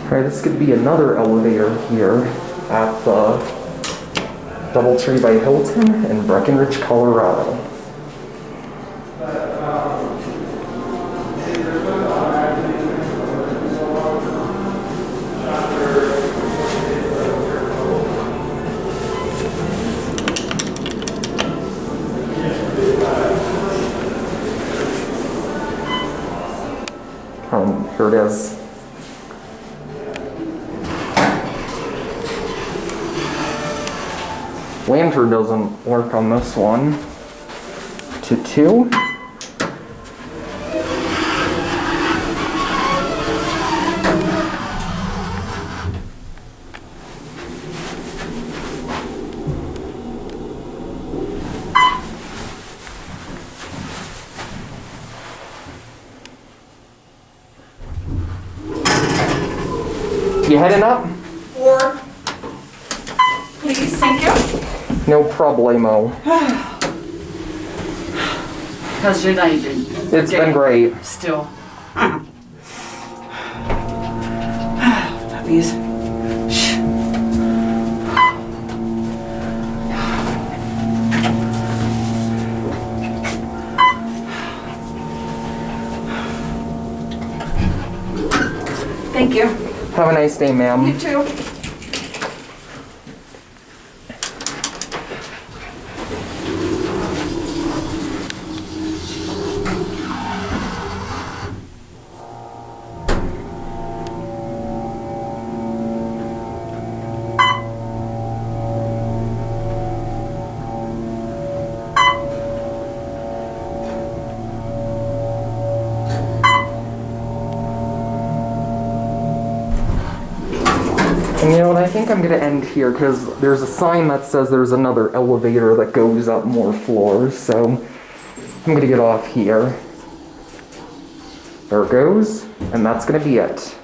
Alright, this could be another elevator here at the DoubleTree by Hilton in Breckenridge, Colorado. Here it is. Lantern doesn't work on this one. To 2. You heading up? Or, please, thank you. No problemo. How's your night been? It's been great. Still. Puppies. Shh. Thank you. Have a nice day, ma'am. You too. And you know what, I think I'm gonna end here because there's a sign that says there's another elevator that goes up more floors, so I'm gonna get off here. There it goes, and that's gonna be it.